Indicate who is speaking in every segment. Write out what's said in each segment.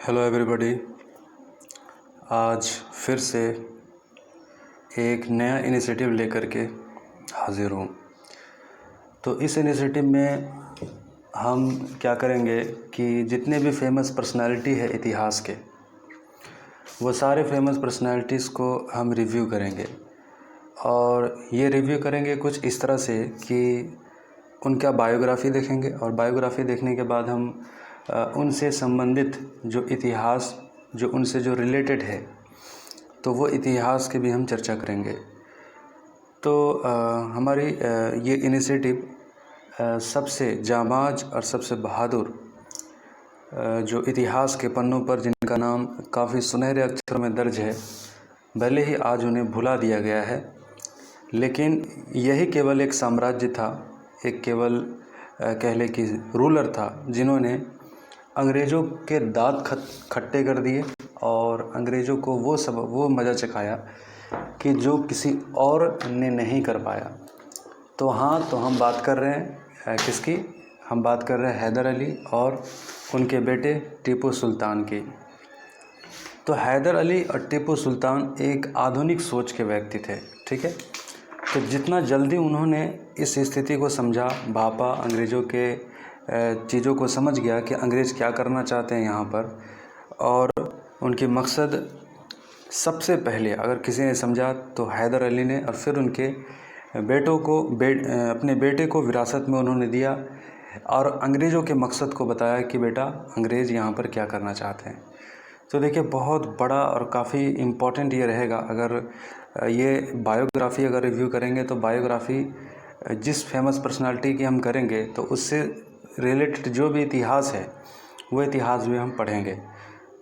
Speaker 1: Hello everybody. आज फिर से एक नया इनिशिएटिव लेकर के हाज़िर हूँ। तो इस इनिशिएटिव में हम क्या करेंगे कि जितने भी फेमस पर्सनालिटी है इतिहास के, वो सारे फेमस पर्सनालिटीज़ को हम रिव्यू करेंगे। और ये रिव्यू करेंगे कुछ इस तरह से कि उनका बायोग्राफ़ी देखेंगे, और बायोग्राफ़ी देखने के बाद हम उनसे संबंधित जो इतिहास जो उनसे जो रिलेटेड है, तो वो इतिहास की भी हम चर्चा करेंगे। तो हमारी ये इनिशिएटिव सबसे जांबाज और सबसे बहादुर जो इतिहास के पन्नों पर जिनका नाम काफ़ी सुनहरे अक्षरों में दर्ज है, भले ही आज उन्हें भुला दिया गया है, लेकिन यही केवल एक साम्राज्य था, एक केवल कह ले कि रूलर था, जिन्होंने अंग्रेज़ों के दाँत खट्टे कर दिए और अंग्रेज़ों को वो मज़ा चखाया कि जो किसी और ने नहीं कर पाया। तो हम बात कर रहे हैं किसकी? हम बात कर रहे हैं हैदर अली और उनके बेटे टीपू सुल्तान की। तो हैदर अली और टीपू सुल्तान एक आधुनिक सोच के व्यक्ति थे, ठीक है। तो जितना जल्दी उन्होंने इस स्थिति को समझा, भापा, अंग्रेज़ों के चीज़ों को समझ गया कि अंग्रेज़ क्या करना चाहते हैं यहाँ पर, और उनकी मकसद सबसे पहले अगर किसी ने समझा तो हैदर अली ने, और फिर उनके बेटों को अपने बेटे को विरासत में उन्होंने दिया और अंग्रेज़ों के मकसद को बताया कि बेटा अंग्रेज़ यहाँ पर क्या करना चाहते हैं। तो देखिए, बहुत बड़ा और काफ़ी इम्पोर्टेंट ये रहेगा। अगर ये बायोग्राफ़ी अगर रिव्यू करेंगे तो बायोग्राफ़ी जिस फेमस पर्सनालिटी की हम करेंगे तो उससे रिलेटेड जो भी इतिहास है वो इतिहास भी हम पढ़ेंगे।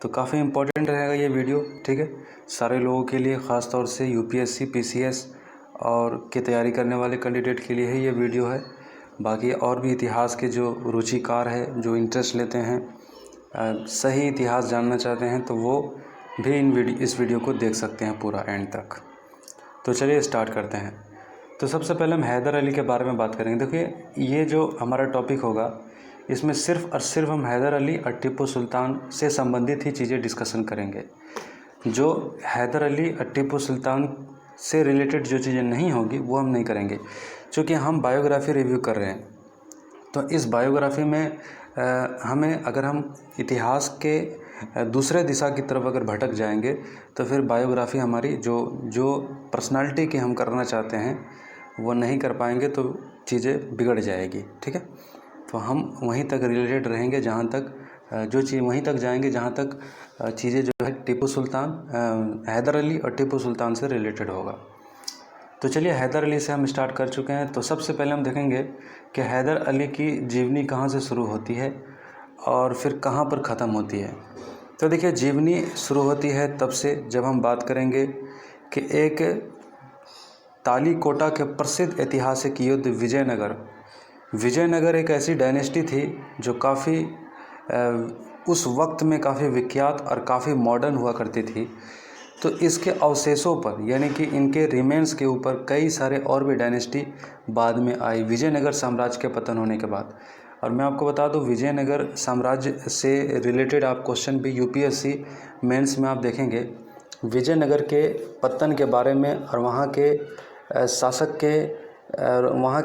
Speaker 1: तो काफ़ी इम्पोर्टेंट रहेगा ये वीडियो, ठीक है, सारे लोगों के लिए, ख़ास तौर से यूपीएससी, पीसीएस और की तैयारी करने वाले कैंडिडेट के लिए ही ये वीडियो है। बाकी और भी इतिहास के जो रुचिकार है, जो इंटरेस्ट लेते हैं, सही इतिहास जानना चाहते हैं, तो वो भी इस वीडियो को देख सकते हैं पूरा एंड तक। तो चलिए स्टार्ट करते हैं। तो सबसे पहले हम हैदर अली के बारे में बात करेंगे। देखिए, ये जो हमारा टॉपिक होगा, इसमें सिर्फ़ और सिर्फ हम हैदर अली और टीपू सुल्तान से संबंधित ही चीज़ें डिस्कशन करेंगे। जो हैदर अली और टीपू सुल्तान से रिलेटेड जो चीज़ें नहीं होगी वो हम नहीं करेंगे, क्योंकि हम बायोग्राफ़ी रिव्यू कर रहे हैं। तो इस बायोग्राफ़ी में अगर हम इतिहास के दूसरे दिशा की तरफ अगर भटक जाएंगे तो फिर बायोग्राफ़ी हमारी जो पर्सनालिटी की हम करना चाहते हैं वो नहीं कर पाएंगे, तो चीज़ें बिगड़ जाएगी, ठीक है। तो हम वहीं तक रिलेटेड रहेंगे जहाँ तक वहीं तक जाएंगे जहाँ तक चीज़ें जो है हैदर अली और टीपू सुल्तान से रिलेटेड होगा। तो चलिए, हैदर अली से हम स्टार्ट कर चुके हैं। तो सबसे पहले हम देखेंगे कि हैदर अली की जीवनी कहाँ से शुरू होती है और फिर कहाँ पर ख़त्म होती है। तो देखिए, जीवनी शुरू होती है तब से जब हम बात करेंगे कि एक तालीकोटा के प्रसिद्ध ऐतिहासिक युद्ध विजयनगर एक ऐसी डायनेस्टी थी जो काफ़ी उस वक्त में काफ़ी विख्यात और काफ़ी मॉडर्न हुआ करती थी। तो इसके अवशेषों पर, यानी कि इनके रिमेन्स के ऊपर कई सारे और भी डायनेस्टी बाद में आई विजयनगर साम्राज्य के पतन होने के बाद। और मैं आपको बता दूं, विजयनगर साम्राज्य से रिलेटेड आप क्वेश्चन भी यूपीएससी मेंस में आप देखेंगे विजयनगर के पतन के बारे में, और वहाँ के शासक के वहाँ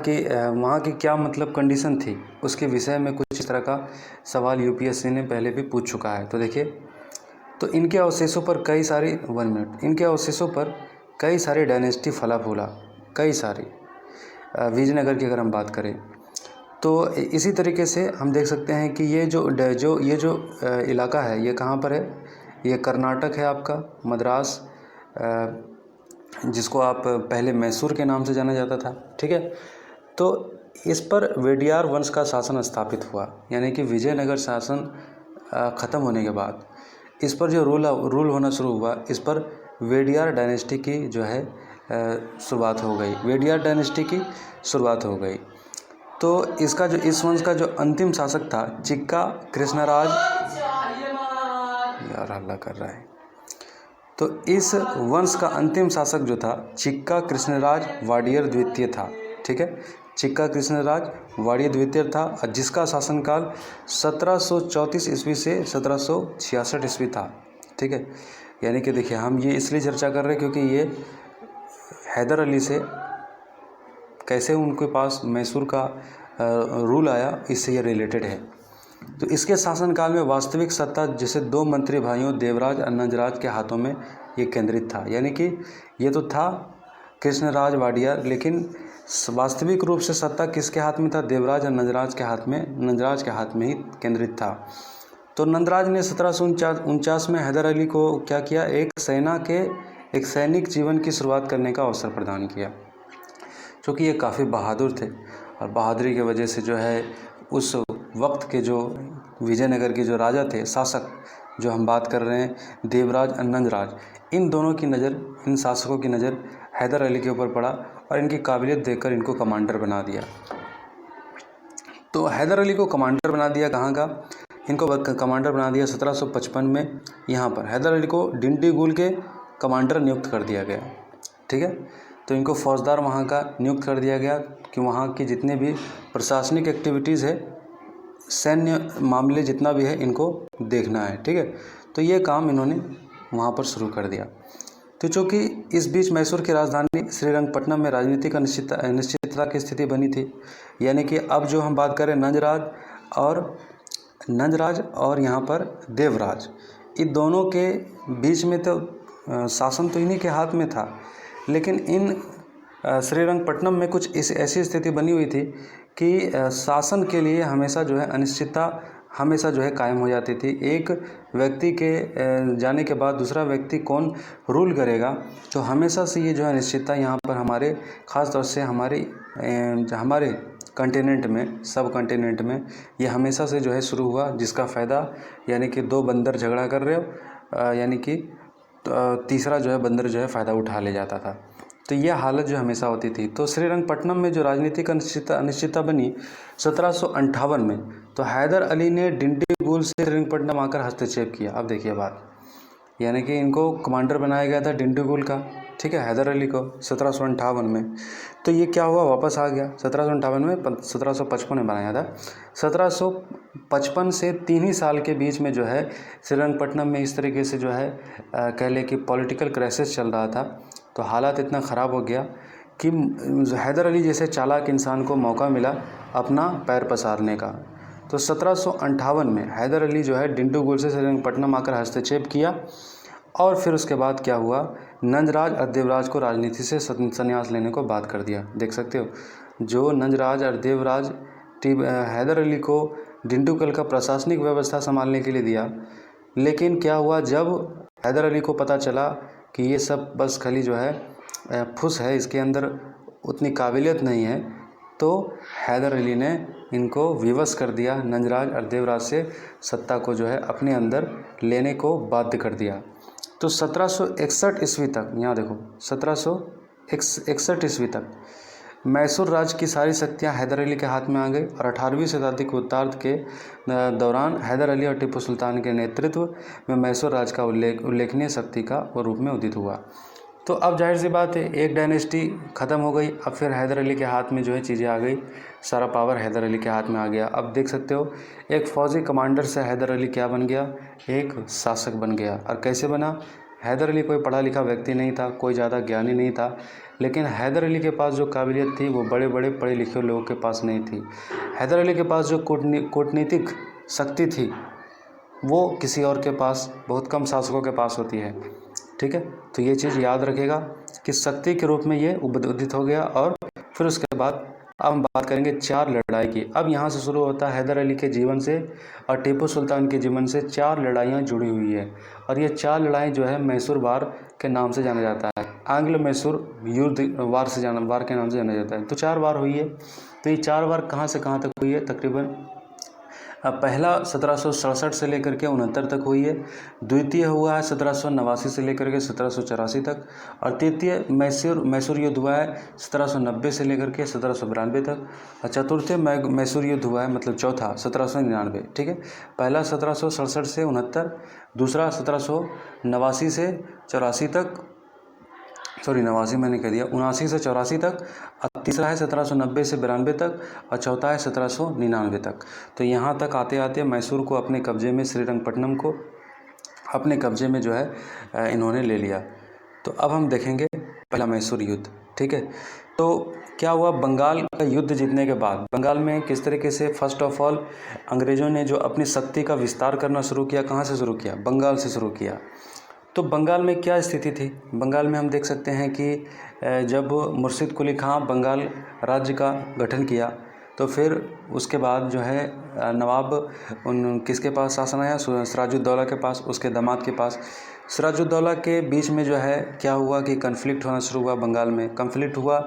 Speaker 1: की क्या मतलब कंडीशन थी, उसके विषय में कुछ इस तरह का सवाल यूपीएससी ने पहले भी पूछ चुका है। तो देखिए, तो इनके अवशेषों पर इनके अवशेषों पर कई सारी डायनेस्टी फला फूला, कई सारी विजयनगर की अगर हम बात करें। तो इसी तरीके से हम देख सकते हैं कि ये जो इलाका है, ये कहाँ पर है? ये कर्नाटक है आपका, मद्रास, जिसको आप पहले मैसूर के नाम से जाना जाता था, ठीक है। तो इस पर वेडियार वंश का शासन स्थापित हुआ, यानी कि विजयनगर शासन ख़त्म होने के बाद इस पर जो रूल होना शुरू हुआ, इस पर वेडियार डायनेस्टी की जो है शुरुआत हो गई, वेडियार डायनेस्टी की शुरुआत हो गई। तो इस वंश का जो अंतिम शासक था चिक्का कृष्णराज, यार हल्ला कर रहा है। तो इस वंश का अंतिम शासक जो था चिक्का कृष्णराज वाडियर द्वितीय था, ठीक है। चिक्का कृष्णराज वाड़िया द्वितीय था, जिसका शासनकाल 1734 ईस्वी से 1766 ईस्वी था। ठीक है, यानी कि देखिए हम ये इसलिए चर्चा कर रहे हैं क्योंकि ये हैदर अली से कैसे उनके पास मैसूर का रूल आया, इससे ये रिलेटेड है। तो इसके शासनकाल में वास्तविक सत्ता जैसे दो मंत्री भाइयों देवराज और नंजराज के हाथों में ये केंद्रित था। यानी कि ये तो था कृष्णराज वाडियार, लेकिन वास्तविक रूप से सत्ता किसके हाथ में था? देवराज और नंजराज के हाथ में ही केंद्रित था। तो नंदराज ने 1749 में हैदर अली को क्या किया? एक सैनिक जीवन की शुरुआत करने का अवसर प्रदान किया, क्योंकि ये काफ़ी बहादुर थे और बहादुरी की वजह से जो है उस वक्त के जो विजयनगर के जो राजा थे, शासक, जो हम बात कर रहे हैं देवराज और नंदराज, इन शासकों की नज़र हैदर अली के ऊपर पड़ा और इनकी काबिलियत देखकर इनको कमांडर बना दिया। तो हैदर अली को कमांडर बना दिया कहाँ का? इनको कमांडर बना दिया 1755 में। यहाँ पर हैदर अली को डिंडीगुल के कमांडर नियुक्त कर दिया गया। ठीक है, तो इनको फौजदार वहाँ का नियुक्त कर दिया गया कि वहाँ की जितने भी प्रशासनिक एक्टिविटीज़ है, सैन्य मामले जितना भी है, इनको देखना है। ठीक है, तो ये काम इन्होंने वहाँ पर शुरू कर दिया। तो चूँकि इस बीच मैसूर की राजधानी श्रीरंगपट्टनम में राजनीतिक अनिश्चितता की स्थिति बनी थी, यानी कि अब जो हम बात करें नंजराज और यहाँ पर देवराज, इन दोनों के बीच में तो शासन तो इन्हीं के हाथ में था, लेकिन इन श्रीरंगपट्टनम में कुछ ऐसी स्थिति बनी हुई थी कि शासन के लिए हमेशा जो है अनिश्चितता हमेशा जो है कायम हो जाती थी। एक व्यक्ति के जाने के बाद दूसरा व्यक्ति कौन रूल करेगा, तो हमेशा से ये जो है अनिश्चितता यहाँ पर हमारे ख़ास तौर से हमारे कंटिनेंट में, सब कंटिनेंट में ये हमेशा से जो है शुरू हुआ, जिसका फ़ायदा यानी कि दो बंदर झगड़ा कर रहे हो, यानी कि तीसरा जो है बंदर जो है फ़ायदा उठा ले जाता था। तो यह हालत जो हमेशा होती थी। तो श्रीरंगपट्टनम में जो राजनीतिक अनिश्चितता बनी 1758 में, तो हैदर अली ने डिंडीगुल से श्रीरंगपट्टनम आकर हस्तक्षेप किया। अब देखिए बात, यानी कि इनको कमांडर बनाया गया था डिंडीगुल का, ठीक है, हैदर अली को 1758 में। तो ये क्या हुआ, वापस आ गया 1758 में, 1755 में बनाया था। 1755 से 3 ही साल के बीच में जो है श्रीरंगपट्टनम में इस तरीके से जो है कह ले कि पॉलिटिकल क्राइसिस चल रहा था। तो हालात इतना ख़राब हो गया कि हैदर अली जैसे चालाक इंसान को मौका मिला अपना पैर पसारने का। तो 1758 में हैदर अली जो है डिंडीगुल से श्रीरंगपट्टनम आकर हस्तक्षेप किया और फिर उसके बाद क्या हुआ, नंजराज और देवराज को राजनीति से संन्यास लेने को बात कर दिया। देख सकते हो, जो नंजराज और देवराज हैदर अली को डिंडीगुल का प्रशासनिक व्यवस्था संभालने के लिए दिया, लेकिन क्या हुआ, जब हैदर अली को पता चला कि ये सब बस खाली जो है फुस है, इसके अंदर उतनी काबिलियत नहीं है, तो हैदर अली ने इनको विवश कर दिया, नंजराज और देवराज से सत्ता को जो है अपने अंदर लेने को बाध्य कर दिया। तो 1761 ईस्वी तक, यहाँ देखो 1761 ईस्वी तक मैसूर राज्य की सारी शक्तियाँ हैदर अली के हाथ में आ गई और 18वीं शताब्दी के उत्तरार्ध के दौरान हैदर अली और टीपू सुल्तान के नेतृत्व में मैसूर राज्य का उल्लेखनीय शक्ति का रूप में उदित हुआ। तो अब जाहिर सी बात है, एक डायनेस्टी ख़त्म हो गई, अब फिर हैदर अली के हाथ में जो है चीज़ें आ गई, सारा पावर हैदर अली के हाथ में आ गया। अब देख सकते हो, एक फ़ौजी कमांडर से हैदर अली क्या बन गया, एक शासक बन गया। और कैसे बना, हैदर अली कोई पढ़ा लिखा व्यक्ति नहीं था, कोई ज़्यादा ज्ञानी नहीं था, लेकिन हैदर अली के पास जो काबिलियत थी वो बड़े बड़े पढ़े लिखे लोगों के पास नहीं थी। हैदर अली के पास जो कूटनीतिक शक्ति थी वो किसी और के पास, बहुत कम शासकों के पास होती है। ठीक है, तो ये चीज़ याद रखेगा कि शक्ति के रूप में ये उदित हो गया। और फिर उसके बाद अब हम बात करेंगे 4 लड़ाई की। अब यहाँ से शुरू होता है हैदर अली के जीवन से और टीपू सुल्तान के जीवन से 4 लड़ाइयाँ जुड़ी हुई है, और ये 4 लड़ाई जो है मैसूर वार के नाम से जाना जाता है, आंग्ल मैसूर युद्ध वार के नाम से जाना जाता है। तो 4 वार हुई है। तो ये 4 वार कहाँ से कहाँ तक हुई है, तकरीबन पहला 1767 से लेकर के 69 तक हुई है, द्वितीय हुआ है 1789 से लेकर के 1784 तक, और तृतीय मैसूर युद्ध हुआ है 1790 से लेकर के 1792 तक, और चतुर्थ मैसूर युद्ध हुआ है, मतलब चौथा 1799। ठीक है, पहला 1767 से 69, दूसरा 1789 से 84 तक, सॉरी 89 मैंने कह दिया, 79 से 84 तक, और तीसरा है 1790 से 92 तक और चौथा है 1799 तक। तो यहाँ तक आते आते मैसूर को अपने कब्जे में, श्रीरंगपट्टनम को अपने कब्जे में जो है इन्होंने ले लिया। तो अब हम देखेंगे पहला मैसूर युद्ध। ठीक है, तो क्या हुआ, बंगाल का युद्ध जीतने के बाद बंगाल में किस तरीके से फर्स्ट ऑफ ऑल अंग्रेज़ों ने जो अपनी शक्ति का विस्तार करना शुरू किया, कहाँ से शुरू किया, बंगाल से शुरू किया। तो बंगाल में क्या स्थिति थी, बंगाल में हम देख सकते हैं कि जब मुर्शिद कुली खां बंगाल राज्य का गठन किया तो फिर उसके बाद जो है नवाब उन किसके पास शासन आया, सिराजुद्दौला के पास, उसके दामाद के पास। सिराजुद्दौला के बीच में जो है क्या हुआ कि कन्फ्लिक्ट होना शुरू हुआ बंगाल में। कन्फ्लिक्ट हुआ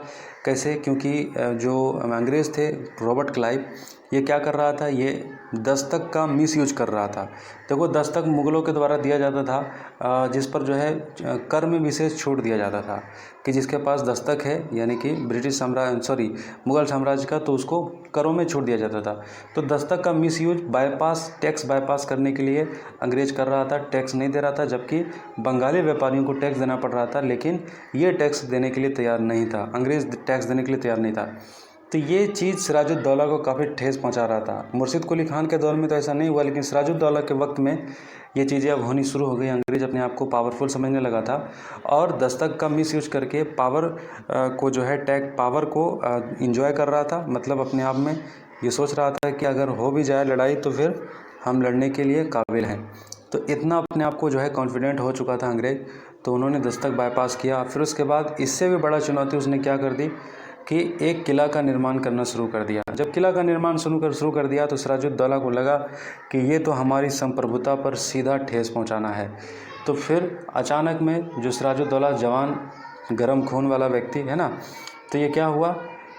Speaker 1: कैसे, क्योंकि जो अंग्रेज़ थे रॉबर्ट क्लाइव, ये क्या कर रहा था, ये दस्तक का मिस यूज कर रहा था। देखो दस्तक मुग़लों के द्वारा दिया जाता था, जिस पर जो है कर में विशेष छूट दिया जाता था कि जिसके पास दस्तक है यानी कि मुग़ल साम्राज्य का, तो उसको करों में छूट दिया जाता था। तो दस्तक का मिस यूज टैक्स बाईपास करने के लिए अंग्रेज कर रहा था, टैक्स नहीं दे रहा था, जबकि बंगाली व्यापारियों को टैक्स देना पड़ रहा था, लेकिन ये टैक्स देने के लिए तैयार नहीं था, अंग्रेज़ टैक्स देने के लिए तैयार नहीं था। तो ये चीज़ सिराजुद्दौला को काफ़ी ठेस पहुंचा रहा था। मुर्शिद कुली खान के दौर में तो ऐसा नहीं हुआ, लेकिन सिराजुद्दौला के वक्त में ये चीज़ें अब होनी शुरू हो गई। अंग्रेज अपने आप को पावरफुल समझने लगा था और दस्तक का मिस यूज करके पावर को जो है पावर को इंजॉय कर रहा था। मतलब अपने आप में ये सोच रहा था कि अगर हो भी जाए लड़ाई तो फिर हम लड़ने के लिए काबिल हैं। तो इतना अपने आप को जो है कॉन्फिडेंट हो चुका था अंग्रेज, तो उन्होंने दस्तक बाईपास किया। फिर उसके बाद इससे भी बड़ा चुनौती उसने क्या कर दी कि एक किला का निर्माण करना शुरू कर दिया। जब किला का निर्माण शुरू कर दिया तो सिराजुद्दौला को लगा कि ये तो हमारी संप्रभुता पर सीधा ठेस पहुंचाना है। तो फिर अचानक में जो सिराजुद्दौला जवान गर्म खून वाला व्यक्ति है ना, तो ये क्या हुआ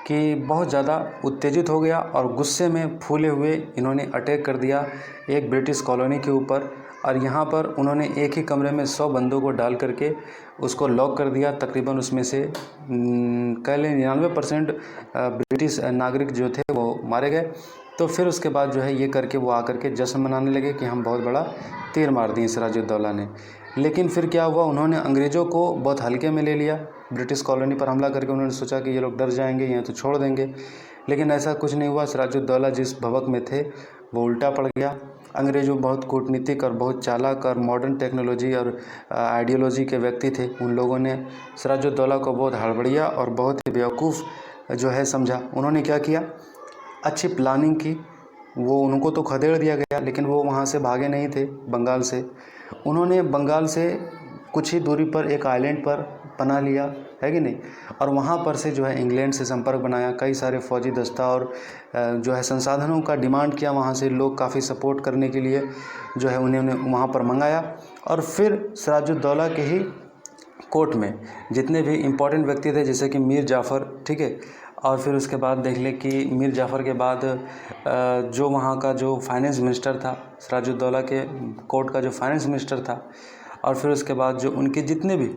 Speaker 1: कि बहुत ज़्यादा उत्तेजित हो गया और गुस्से में फूले हुए इन्होंने अटैक कर दिया एक ब्रिटिश कॉलोनी के ऊपर। और यहाँ पर उन्होंने एक ही कमरे में 100 बंदों को डाल करके उसको लॉक कर दिया। तकरीबन उसमें से कह लें 99% ब्रिटिश नागरिक जो थे वो मारे गए। तो फिर उसके बाद जो है ये करके वो आकर के जश्न मनाने लगे कि हम बहुत बड़ा तीर मार दिए सिराजुद्दौला ने। लेकिन फिर क्या हुआ, उन्होंने अंग्रेज़ों को बहुत हल्के में ले लिया। ब्रिटिश कॉलोनी पर हमला करके उन्होंने सोचा कि ये लोग डर जाएंगे, यहाँ तो छोड़ देंगे, लेकिन ऐसा कुछ नहीं हुआ। सिराजुद्दौला जिस भवक में थे वो उल्टा पड़ गया। अंग्रेज़ों बहुत कूटनीतिक और बहुत चालाक और मॉडर्न टेक्नोलॉजी और आइडियोलॉजी के व्यक्ति थे। उन लोगों ने सिराजुद्दौला को बहुत हड़बड़िया और बहुत ही बेवकूफ़ जो है समझा। उन्होंने क्या किया, अच्छी प्लानिंग की। वो उनको तो खदेड़ दिया गया, लेकिन वो वहाँ से भागे नहीं थे बंगाल से। उन्होंने बंगाल से कुछ ही दूरी पर एक आइलैंड पर पनाह लिया, है कि नहीं, और वहाँ पर से जो है इंग्लैंड से संपर्क बनाया। कई सारे फौजी दस्ता और जो है संसाधनों का डिमांड किया। वहाँ से लोग काफ़ी सपोर्ट करने के लिए जो है उन्होंने वहाँ पर मंगाया। और फिर सिराजुद्दौला के ही कोर्ट में जितने भी इम्पोर्टेंट व्यक्ति थे, जैसे कि मीर जाफ़र, ठीक है, और फिर उसके बाद देख लें कि मीर जाफ़र के बाद जो वहाँ का जो फाइनेंस मिनिस्टर था, सिराजुद्दौला के कोर्ट का जो फाइनेंस मिनिस्टर था, और फिर उसके बाद जो उनके जितने भी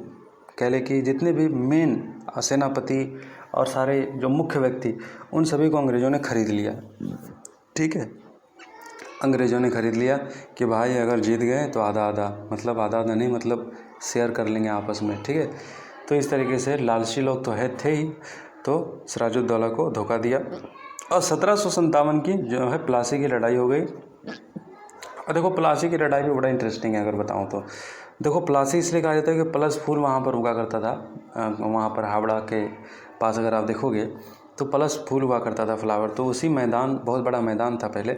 Speaker 1: कह लें कि जितने भी मेन सेनापति और सारे जो मुख्य व्यक्ति, उन सभी को अंग्रेज़ों ने ख़रीद लिया। ठीक है, अंग्रेज़ों ने ख़रीद लिया कि भाई अगर जीत गए तो आधा आधा, मतलब आधा आधा नहीं, मतलब शेयर कर लेंगे आपस में। ठीक है, तो इस तरीके से लालची लोग तो थे ही, तो सिराजुद्दौला को धोखा दिया। और 1757 की जो है प्लासी की लड़ाई हो गई। और देखो प्लासी की लड़ाई भी बड़ा इंटरेस्टिंग है अगर बताऊं तो। देखो प्लासी इसलिए कहा जाता है कि प्लस फूल वहाँ पर उगा करता था। वहाँ पर हावड़ा के पास अगर आप देखोगे तो प्लस फूल हुआ करता था, फ्लावर। तो उसी मैदान, बहुत बड़ा मैदान था पहले,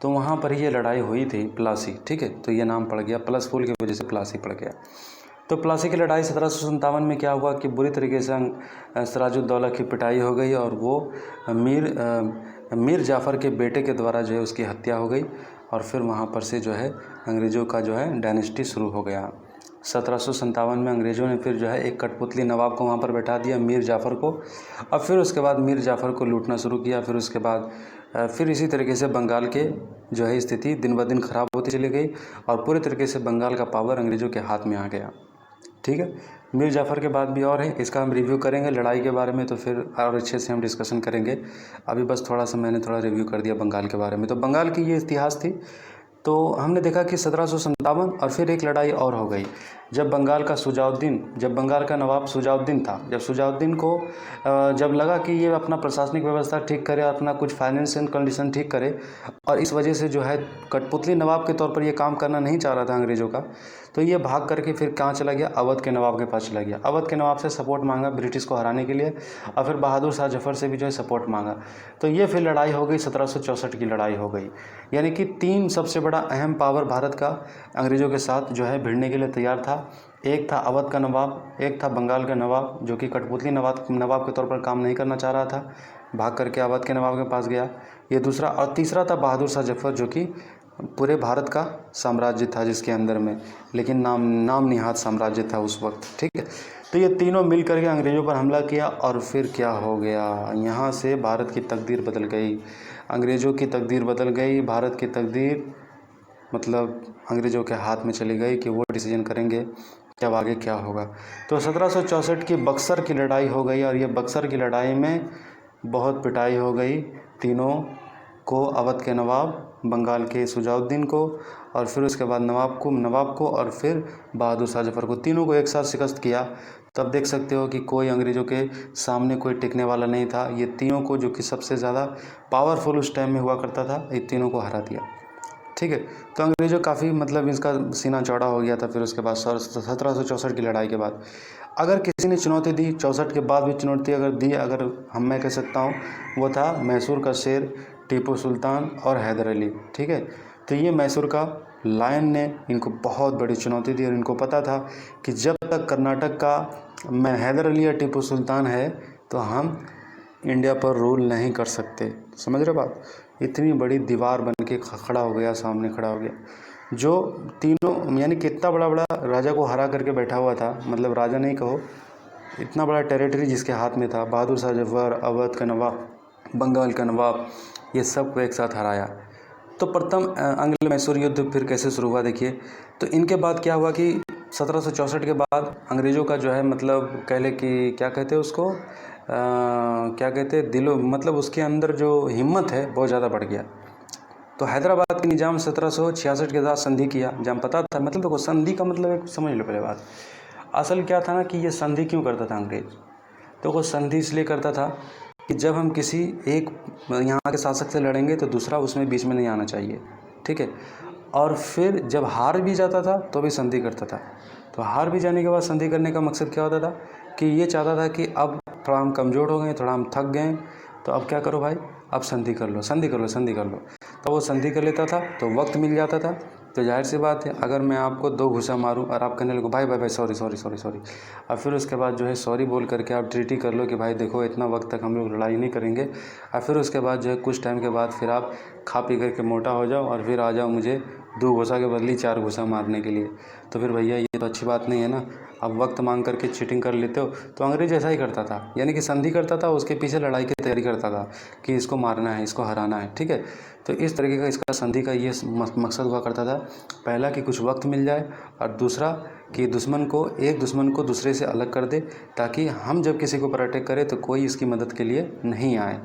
Speaker 1: तो वहाँ पर ही ये लड़ाई हुई थी प्लासी। ठीक है, तो ये नाम पड़ गया, प्लस फूल की वजह से प्लासी पड़ गया। तो प्लासी की लड़ाई 1757 में क्या हुआ कि बुरी तरीके से सिराजुद्दौला की पिटाई हो गई और वो मीर जाफ़र के बेटे के द्वारा जो है उसकी हत्या हो गई। और फिर वहाँ पर से जो है अंग्रेज़ों का जो है डायनेस्टी शुरू हो गया। 1757 में अंग्रेज़ों ने फिर जो है एक कठपुतली नवाब को वहाँ पर बैठा दिया, मीर जाफ़र को। और फिर उसके बाद मीर जाफ़र को लूटना शुरू किया। फिर उसके बाद फिर इसी तरीके से बंगाल के जो है स्थिति दिन ब दिन ख़राब होती चली गई और पूरे तरीके से बंगाल का पावर अंग्रेज़ों के हाथ में आ गया। ठीक है, मीर जाफ़र के बाद भी और है, इसका हम रिव्यू करेंगे लड़ाई के बारे में, तो फिर और अच्छे से हम डिस्कशन करेंगे। अभी बस थोड़ा सा मैंने थोड़ा रिव्यू कर दिया बंगाल के बारे में। तो बंगाल की ये इतिहास थी तो हमने देखा कि 1757 और फिर एक लड़ाई और हो गई जब बंगाल का नवाब शुजाउद्दीन था। जब शुजाउद्दीन को जब लगा कि ये अपना प्रशासनिक व्यवस्था ठीक करे, अपना कुछ फाइनेंशियल कंडीशन ठीक करे, और इस वजह से जो है कठपुतली नवाब के तौर पर ये काम करना नहीं चाह रहा था अंग्रेज़ों का, तो ये भाग करके फिर कहाँ चला गया, अवध के नवाब के पास चला गया। अवध के नवाब से सपोर्ट मांगा ब्रिटिश को हराने के लिए, और फिर बहादुर शाह जफ़र से भी जो है सपोर्ट मांगा। तो ये फिर लड़ाई हो गई, 1764 की लड़ाई हो गई। यानी कि 3 सबसे बड़ा अहम पावर भारत का अंग्रेज़ों के साथ जो है भिड़ने के लिए तैयार था। एक था अवध का नवाब, एक था बंगाल का नवाब जो कि कठपुतली नवाब के तौर पर काम नहीं करना चाह रहा था, भाग करके अवध के नवाब के पास गया, ये दूसरा। और तीसरा था बहादुर शाह जफ़र जो कि पूरे भारत का साम्राज्य था जिसके अंदर में, लेकिन नाम निहात साम्राज्य था उस वक्त। ठीक है, तो ये तीनों मिल करके अंग्रेज़ों पर हमला किया, और फिर क्या हो गया, यहाँ से भारत की तकदीर बदल गई, अंग्रेज़ों की तकदीर बदल गई, भारत की तकदीर मतलब अंग्रेज़ों के हाथ में चली गई कि वो डिसीजन करेंगे कि अब आगे क्या होगा। तो 1764 की बक्सर की लड़ाई हो गई, और ये बक्सर की लड़ाई में बहुत पिटाई हो गई तीनों को, अवध के नवाब, बंगाल के शुजाउद्दीन को, और फिर उसके बाद नवाब को और फिर बहादुर शाह जफ़र को, तीनों को एक साथ शिकस्त किया। तब देख सकते हो कि कोई अंग्रेज़ों के सामने कोई टिकने वाला नहीं था। ये तीनों को, जो कि सबसे ज़्यादा पावरफुल उस टाइम में हुआ करता था, ये तीनों को हरा दिया। ठीक है, तो अंग्रेज़ों काफ़ी मतलब इसका सीना चौड़ा हो गया था। फिर उसके बाद 1764 की लड़ाई के बाद अगर किसी ने चुनौती दी, 64 के बाद भी चुनौती अगर दी, अगर मैं कह सकता हूँ, वो था मैसूर का शेर टीपू सुल्तान और हैदर अली। ठीक है, तो ये मैसूर का लायन ने इनको बहुत बड़ी चुनौती दी, और इनको पता था कि जब तक कर्नाटक का हैदर अली या टीपू सुल्तान है तो हम इंडिया पर रूल नहीं कर सकते। समझ रहे बात, इतनी बड़ी दीवार बन के खड़ा हो गया, सामने खड़ा हो गया, जो तीनों यानी कि इतना बड़ा राजा को हरा करके बैठा हुआ था, मतलब राजा नहीं कहो, इतना बड़ा टेरिटरी जिसके हाथ में था, बहादुर शाह जफ़र, अवध का नवाब, बंगाल का नवाब, ये सब को एक साथ हराया। तो प्रथम आंग्ल मैसूर युद्ध फिर कैसे शुरू हुआ देखिए। तो इनके बाद क्या हुआ कि 1764 के बाद अंग्रेज़ों का जो है मतलब कह ले कि क्या कहते हैं उसको, क्या कहते हैं, दिलो मतलब उसके अंदर जो हिम्मत है बहुत ज़्यादा बढ़ गया। तो हैदराबाद के निज़ाम 1766 के साथ संधि किया। जब पता था, मतलब देखो संधि का मतलब एक समझ लो पहले बात, असल क्या था ना कि ये संधि क्यों करता था अंग्रेज, तो वो संधि इसलिए करता था कि जब हम किसी एक यहाँ के शासक से लड़ेंगे तो दूसरा उसमें बीच में नहीं आना चाहिए। ठीक है, और फिर जब हार भी जाता था तो भी संधि करता था। तो हार भी जाने के बाद संधि करने का मकसद क्या होता था कि ये चाहता था कि अब थोड़ा हम कमज़ोर हो गए, थोड़ा हम थक गए, तो अब क्या करो भाई, अब संधि कर लो, संधि कर लो, संधि कर लो। तो वो संधि कर लेता था तो वक्त मिल जाता था। तो जाहिर सी बात है, अगर मैं आपको 2 घुसा मारूं और आप कहने लगो भाई भाई भाई सॉरी सॉरी सॉरी सॉरी, और फिर उसके बाद जो है सॉरी बोल करके आप ट्रीटी कर लो कि भाई देखो इतना वक्त तक हम लोग लड़ाई नहीं करेंगे, और फिर उसके बाद जो है कुछ टाइम के बाद फिर आप खा पी करके मोटा हो जाओ और फिर आ जाओ मुझे 2 घुसा के बदली 4 घुसा मारने के लिए, तो फिर भैया ये तो अच्छी बात नहीं है ना। अब वक्त मांग करके चीटिंग कर लेते हो। तो अंग्रेज ऐसा ही करता था, यानी कि संधि करता था, उसके पीछे लड़ाई की तैयारी करता था कि इसको मारना है, इसको हराना है। ठीक है, तो इस तरीके का इसका संधि का ये मकसद हुआ करता था। पहला कि कुछ वक्त मिल जाए, और दूसरा कि एक दुश्मन को दूसरे से अलग कर दे, ताकि हम जब किसी के ऊपर अटैक करें तो कोई इसकी मदद के लिए नहीं आए।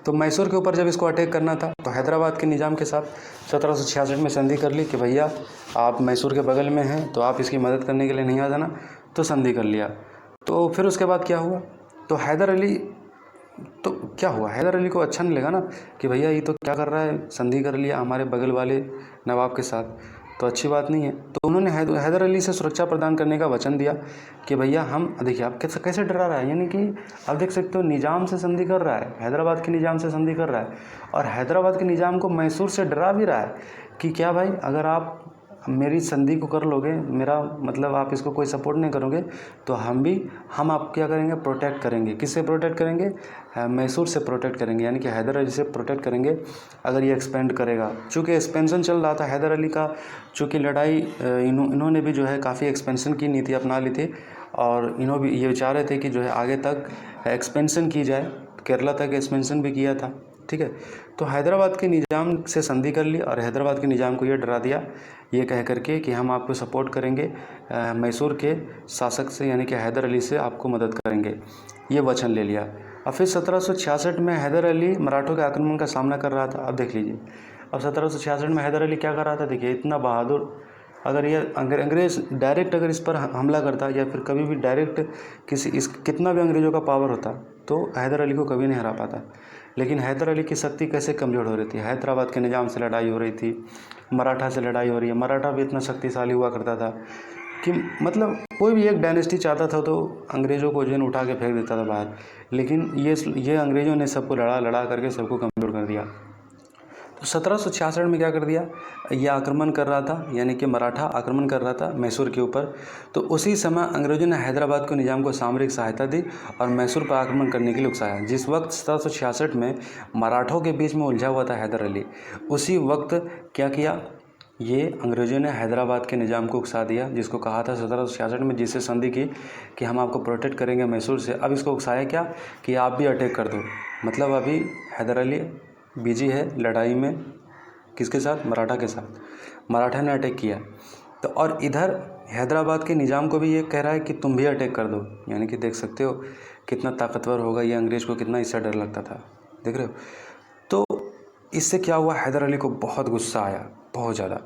Speaker 1: तो मैसूर के ऊपर जब इसको अटैक करना था तो हैदराबाद के निज़ाम के साथ 1766 में संधि कर ली कि भैया आप मैसूर के बगल में हैं तो आप इसकी मदद करने के लिए नहीं आ जाना, तो संधि कर लिया। तो फिर उसके बाद क्या हुआ, तो हैदर अली को अच्छा नहीं लगा ना कि भैया ये तो क्या कर रहा है, संधि कर लिया हमारे बगल वाले नवाब के साथ, तो अच्छी बात नहीं है। तो उन्होंने हैदर अली से सुरक्षा प्रदान करने का वचन दिया कि भैया हम देखिए आप कैसे डरा रहा है, यानी कि आप देख सकते हो निज़ाम से संधि कर रहा है, हैदराबाद के निज़ाम से संधि कर रहा है, और हैदराबाद के निज़ाम को मैसूर से डरा भी रहा है कि क्या भाई अगर आप मेरी संधि को कर लोगे, मेरा मतलब आप इसको कोई सपोर्ट नहीं करोगे, तो हम आप क्या करेंगे, प्रोटेक्ट करेंगे। किससे प्रोटेक्ट करेंगे, मैसूर से प्रोटेक्ट करेंगे, यानी कि हैदर अली से प्रोटेक्ट करेंगे अगर ये एक्सपेंड करेगा। चूँकि एक्सपेंशन चल रहा था हैदर अली का, चूँकि लड़ाई इन्होंने भी जो है काफ़ी एक्सपेंशन की नीति अपना ली थी, और इन्होंने भी ये चाह रहे थे कि जो है आगे तक एक्सपेंशन की जाए, केरला तक एक्सपेंशन भी किया था। ठीक है, तो हैदराबाद के निज़ाम से संधि कर ली, और हैदराबाद के निज़ाम को ये डरा दिया ये कह करके कि हम आपको सपोर्ट करेंगे, मैसूर के शासक से यानी कि हैदर अली से आपको मदद करेंगे, ये वचन ले लिया। और फिर 1766 में हैदर अली मराठों के आक्रमण का सामना कर रहा था। अब देख लीजिए, अब 1766 में हैदर अली क्या कर रहा था, देखिए इतना बहादुर, अगर ये अंग्रेज़ डायरेक्ट अगर इस पर हमला करता या फिर कभी भी डायरेक्ट कितना भी अंग्रेज़ों का पावर होता तो हैदर अली को कभी नहीं हरा पाता। लेकिन हैदर अली की शक्ति कैसे कमज़ोर हो रही थी, हैदराबाद के निज़ाम से लड़ाई हो रही थी, मराठा से लड़ाई हो रही है, मराठा भी इतना शक्तिशाली हुआ करता था कि मतलब कोई भी एक डायनेस्टी चाहता था तो अंग्रेज़ों को जो उठा के फेंक देता था बाहर। लेकिन ये अंग्रेज़ों ने सबको लड़ा करके सबको कमज़ोर कर दिया। तो 1766 में क्या कर दिया, ये आक्रमण कर रहा था, यानी कि मराठा आक्रमण कर रहा था मैसूर के ऊपर। तो उसी समय अंग्रेज़ों ने हैदराबाद को निज़ाम को सामरिक सहायता दी और मैसूर पर आक्रमण करने के लिए उकसाया। जिस वक्त 1766 में मराठों के बीच में उलझा हुआ था हैदर अली, उसी वक्त क्या किया, ये अंग्रेज़ों ने हैदराबाद के निज़ाम को उकसा दिया, जिसको कहा था 1766 में जिससे संधि की कि हम आपको प्रोटेक्ट करेंगे मैसूर से। अब इसको उकसाया क्या कि आप भी अटैक कर दो। मतलब अभी हैदर अली बिजी है लड़ाई में, किसके साथ, मराठा के साथ। मराठा ने अटैक किया तो और इधर हैदराबाद के निज़ाम को भी ये कह रहा है कि तुम भी अटैक कर दो। यानी कि देख सकते हो कितना ताकतवर होगा ये, अंग्रेज़ को कितना इससे डर लगता था, देख रहे हो। तो इससे क्या हुआ, हैदर अली को बहुत गुस्सा आया, बहुत ज़्यादा।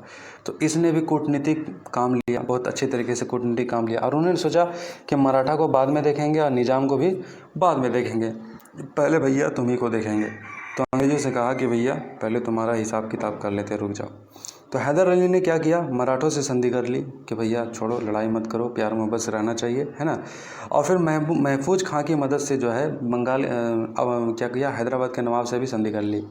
Speaker 1: तो इसने भी कूटनीतिक काम लिया, बहुत अच्छे तरीके से कूटनीतिक काम लिया और उन्होंने सोचा कि मराठा को बाद में देखेंगे और निज़ाम को भी बाद में देखेंगे, पहले भैया तुम्ही को देखेंगे। तो अंग्रेज़ों से कहा कि भैया पहले तुम्हारा हिसाब किताब कर लेते, रुक जाओ। तो हैदर अली ने क्या किया, मराठों से संधि कर ली कि भैया छोड़ो, लड़ाई मत करो, प्यार मोहब्बत से रहना चाहिए, है ना। और फिर महफूज खां की मदद से जो है बंगाल क्या किया, हैदराबाद के नवाब से भी संधि कर ली,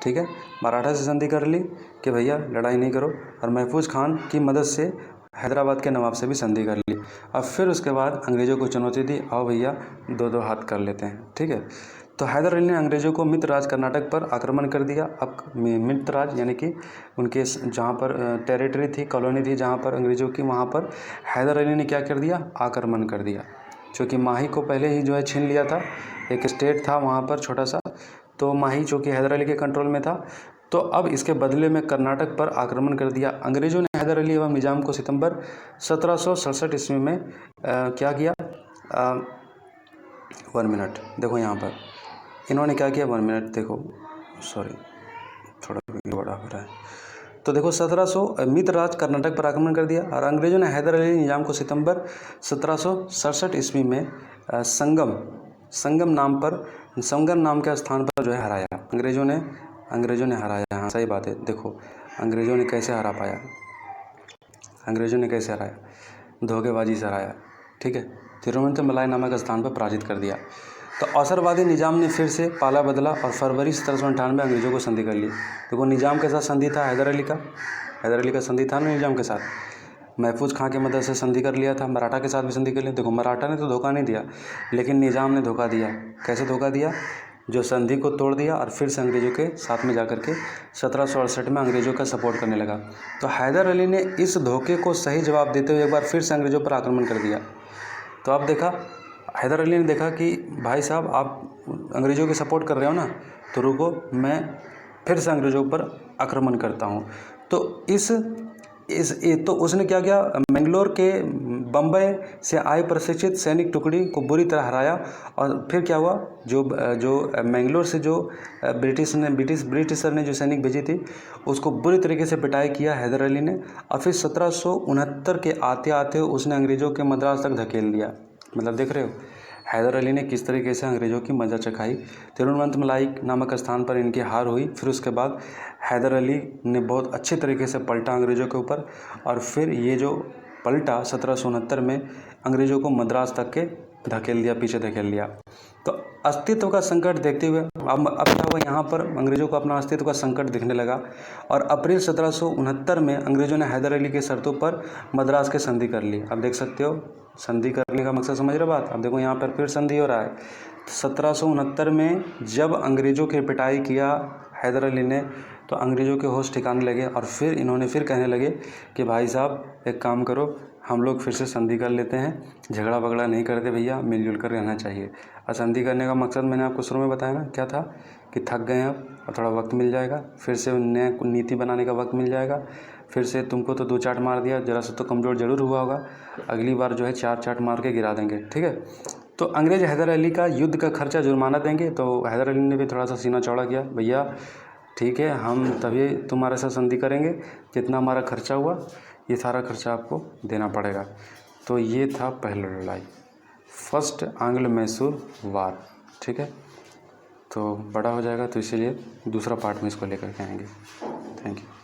Speaker 1: ठीक है। मराठा से संधि कर ली कि भैया लड़ाई नहीं करो, और महफूज खान की मदद से हैदराबाद के नवाब से भी संधि कर ली। और फिर उसके बाद अंग्रेज़ों को चुनौती दी, आओ भैया दो दो हाथ कर लेते हैं, ठीक है। तो हैदर अली ने अंग्रेज़ों को मित्र राज कर्नाटक पर आक्रमण कर दिया। अब मित्र राज यानी कि उनके जहाँ पर टेरिटरी थी, कॉलोनी थी जहाँ पर अंग्रेज़ों की, वहाँ पर हैदर अली ने क्या कर दिया, आक्रमण कर दिया। चूँकि माही को पहले ही जो है छीन लिया था, एक स्टेट था वहाँ पर छोटा सा, तो माही चूँकि हैदर अली के कंट्रोल में था, तो अब इसके बदले में कर्नाटक पर आक्रमण कर दिया। अंग्रेज़ों ने हैदर अली एवं निज़ाम को सितंबर 1767 ईस्वी में क्या किया, 1 मिनट देखो यहाँ पर इन्होंने क्या किया, 1 मिनट देखो, सॉरी थोड़ा बड़ा हो रहा है। तो देखो 1700 मित्र राज कर्नाटक पर आक्रमण कर दिया और अंग्रेज़ों ने हैदर अली निज़ाम को सितंबर 1767 ईस्वी में संगम नाम के स्थान पर जो है हराया। अंग्रेज़ों ने हराया, हाँ सही बात है। देखो अंग्रेज़ों ने कैसे हरा पाया, अंग्रेज़ों ने कैसे हराया, धोखेबाजी से हराया, ठीक है। तिरुवनंतमलाई नामक स्थान पर पराजित कर दिया। तो अवसरवादी निज़ाम ने फिर से पाला बदला और फरवरी 1798 में अंग्रेज़ों को संधि कर ली। देखो निज़ाम के साथ संधि था हैदर अली का संधि था ना निज़ाम के साथ। महफूज खां की मदद से संधि कर लिया था, मराठा के साथ भी संधि कर लिया। देखो मराठा ने तो धोखा नहीं दिया, लेकिन निज़ाम ने धोखा दिया। कैसे धोखा दिया, जो संधि को तोड़ दिया और फिर से अंग्रेज़ों के साथ में जाकर के 1768 में अंग्रेज़ों का सपोर्ट करने लगा। तो हैदर अली ने इस धोखे को सही जवाब देते हुए एक बार फिर से अंग्रेज़ों पर आक्रमण कर दिया। तो अब देखा, हैदर अली ने देखा कि भाई साहब आप अंग्रेज़ों की सपोर्ट कर रहे हो ना, तो रुको मैं फिर से अंग्रेज़ों पर आक्रमण करता हूँ। तो तो उसने क्या किया, मैंगलोर के बम्बई से आए प्रशिक्षित सैनिक टुकड़ी को बुरी तरह हराया। और फिर क्या हुआ, जो मैंगलोर से जो ब्रिटिशर ने जो सैनिक भेजी थी उसको बुरी तरीके से पिटाई किया हैदर अली ने। और फिर 1769 के आते आते उसने अंग्रेज़ों के मद्रास तक धकेल दिया। मतलब देख रहे हो हैदर अली ने किस तरीके से अंग्रेज़ों की मजा चखाई। तिरुवनंतमलाई नामक स्थान पर इनकी हार हुई। फिर उसके बाद हैदर अली ने बहुत अच्छे तरीके से पलटा अंग्रेज़ों के ऊपर, और फिर ये जो पलटा 1769 में अंग्रेज़ों को मद्रास तक के धकेल दिया, पीछे धकेल दिया। तो अस्तित्व का संकट देखते हुए अब क्या हुआ, यहाँ पर अंग्रेज़ों को अपना अस्तित्व का संकट दिखने लगा। और अप्रैल 1769 में अंग्रेज़ों ने हैदर अली के शर्तों पर मद्रास के संधि कर ली। अब देख सकते हो संधि करने का मकसद समझ रहे बात। अब देखो यहाँ पर फिर संधि हो रहा है। 1769 में जब अंग्रेज़ों की पिटाई किया हैदर अली ने, तो अंग्रेज़ों के होश ठिकाने लगे और फिर इन्होंने फिर कहने लगे कि भाई साहब एक काम करो, हम लोग फिर से संधि कर लेते हैं, झगड़ा वगड़ा नहीं करते भैया, मिलजुल कर रहना चाहिए। और संधि करने का मकसद मैंने आपको शुरू में बताया ना, क्या था कि थक गए अब और थोड़ा वक्त मिल जाएगा, फिर से नया नीति बनाने का वक्त मिल जाएगा। फिर से तुमको तो 2 चाट मार दिया, ज़रा सा तो कमज़ोर ज़रूर हुआ होगा, अगली बार जो है 4 चाट मार के गिरा देंगे, ठीक है। तो अंग्रेज़ हैदर अली का युद्ध का खर्चा जुर्माना देंगे। तो हैदर अली ने भी थोड़ा सा सीना चौड़ा किया, भैया ठीक है, हम तभी तुम्हारे साथ संधि करेंगे जितना हमारा खर्चा हुआ, ये सारा खर्चा आपको देना पड़ेगा। तो ये था पहला लड़ाई, फर्स्ट आंग्ल मैसूर वार। ठीक है, तो बड़ा हो जाएगा तो इसीलिए दूसरा पार्ट में इसको लेकर के आएंगे। Thank you.